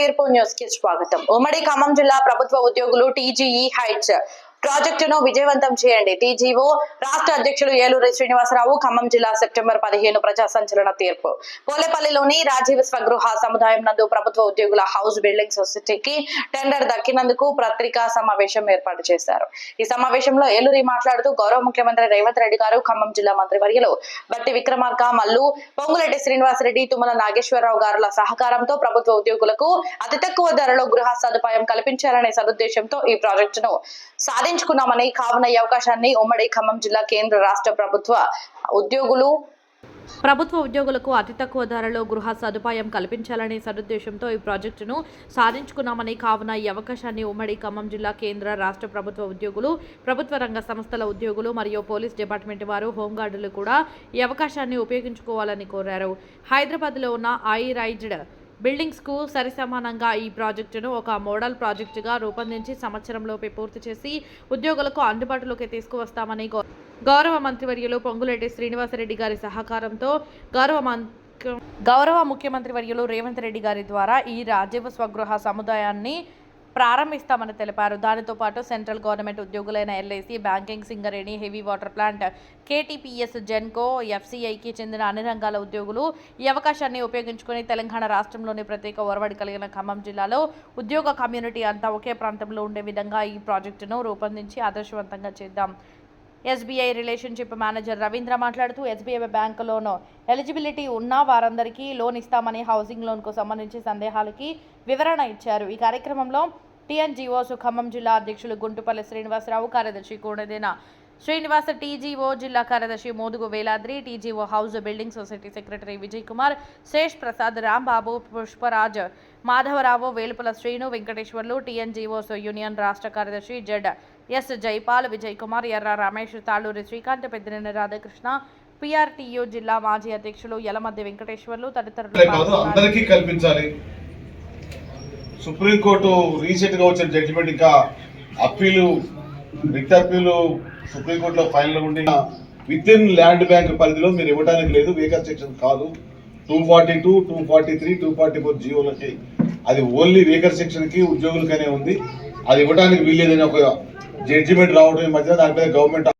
తీర్పు న్యూస్ కి స్వాగతం. ఉమ్మడి ఖమ్మం జిల్లా ప్రభుత్వ ఉద్యోగులు టీజీఈ హైట్స్ ప్రాజెక్టును విజయవంతం చేయండి. టీజీఓ రాష్ట్ర అధ్యక్షులు ఏలూరి శ్రీనివాసరావు. ఖమ్మం జిల్లా సెప్టెంబర్ 15 ప్రజా సంచలన తీర్పు. పోలేపల్లిలోని రాజీవ్ స్వగృహ సముదాయం నందు ప్రభుత్వ ఉద్యోగుల హౌస్ బిల్డింగ్ సొసైటీకి టెండర్ దక్కినందుకు పత్రికా సమావేశం ఏర్పాటు చేశారు. ఈ సమావేశంలో ఏలూరి మాట్లాడుతూ గౌరవ ముఖ్యమంత్రి రేవంత్ రెడ్డి గారు, ఖమ్మం జిల్లా మంత్రివర్యులు బట్టి విక్రమార్క, మల్లు, పొంగులేటి శ్రీనివాసరెడ్డి, తుమ్మల నాగేశ్వరరావు గారుల సహకారంతో ప్రభుత్వ ఉద్యోగులకు అతి తక్కువ ధరలో గృహ సదుపాయం కల్పించాలనే సదుద్దేశంతో ఈ ప్రాజెక్టును సాధించుకున్నామని, కావున ఈ అవకాశాన్ని ఉమ్మడి ఖమ్మం జిల్లా కేంద్ర రాష్ట్ర ప్రభుత్వ ఉద్యోగులకు అతి తక్కువ ధరలో గృహ సదుపాయం కల్పించాలనే సదుద్దేశంతో ఈ ప్రాజెక్టును సాధించుకున్నామని, కావున ఈ అవకాశాన్ని ఉమ్మడి ఖమ్మం జిల్లా కేంద్ర రాష్ట్ర ప్రభుత్వ ఉద్యోగులు, ప్రభుత్వ రంగ సంస్థల ఉద్యోగులు మరియు పోలీస్ డిపార్ట్మెంట్ వారు, హోంగార్డులు కూడా ఈ అవకాశాన్ని ఉపయోగించుకోవాలని కోరారు. హైదరాబాద్లో ఉన్న ఐ-రైజ్డ్ బిల్డింగ్స్ కు సరిసమానంగా ఈ ప్రాజెక్టును ఒక మోడల్ ప్రాజెక్టుగా రూపొందించి సంవత్సరంలోపే పూర్తి చేసి ఉద్యోగులకు అందుబాటులోకి తీసుకువస్తామని గౌరవ మంత్రివర్యులు పొంగులేటి శ్రీనివాసరెడ్డి గారి సహకారంతో గౌరవ ముఖ్యమంత్రి వర్యులు రేవంత్ రెడ్డి గారి ద్వారా ఈ రాజీవ్ స్వగృహ సముదాయాన్ని ప్రారంభిస్తామని తెలిపారు. దానితో పాటు సెంట్రల్ గవర్నమెంట్ ఉద్యోగులైన LIC, banking, Singareni, heavy water plant, KTPS, Genco, ఎఫ్సీఐకి చెందిన అన్ని రంగాల ఉద్యోగులు ఈ అవకాశాన్ని ఉపయోగించుకుని తెలంగాణ రాష్ట్రంలోని ప్రత్యేక ఒరవడి కలిగిన ఖమ్మం జిల్లాలో ఉద్యోగ కమ్యూనిటీ అంతా ఒకే ప్రాంతంలో ఉండే విధంగా ఈ ప్రాజెక్టును రూపొందించి ఆదర్శవంతంగా చేద్దాం. ఎస్బీఐ రిలేషన్షిప్ మేనేజర్ రవీంద్ర మాట్లాడుతూ ఎస్బీఐ బ్యాంకు లోన్ ఎలిజిబిలిటీ ఉన్న వారందరికీ లోన్ ఇస్తామని, హౌసింగ్ లోన్కు సంబంధించి సందేహాలకి వివరణ ఇచ్చారు. ఈ కార్యక్రమంలో టీఎన్జీఓస్ ఖమ్మం జిల్లా అధ్యక్షులు గుంటుపల్లి శ్రీనివాసరావు, కార్యదర్శి కోడదేన శ్రీనివాస, టీజీఓ జిల్లా కార్యదర్శి Modugu Veladri, TGO house building society secretary Vijay Kumar, Sesh Prasad, Rambabu, Pushparaj, Madhavarao, Velupula Srinu, Venkateswarlu, TNGOs union రాష్ట్ర కార్యదర్శి Z S Jaipal, Vijay Kumar, Erra Ramesh, Taluri Srikanth, Peddineni Radhakrishna, PRTU జిల్లా మాజీ అధ్యక్షులు యలమద్ది వెంకటేశ్వర్లు తదితరులు కల్పించాలి. సుప్రీంకోర్టు రీసెంట్ గా వచ్చిన జడ్జిమెంట్ ఇంకా రిట్ అప్పీలు సుప్రీంకోర్టులో ఫైనల్ ఉండి విత్ ఇన్ ల్యాండ్ బ్యాంక్ పరిధిలో మీరు ఇవ్వడానికి లేదు, వేకర్ సెక్షన్ కాదు. 242, 243, 244 జీవోలకి అది ఓన్లీ వేకర్ సెక్షన్ కి ఉద్యోగులకనే ఉంది. అది ఇవ్వడానికి వీల్లేదని ఒక జడ్జిమెంట్ రావడం ఈ మధ్య దాని మీద గవర్నమెంట్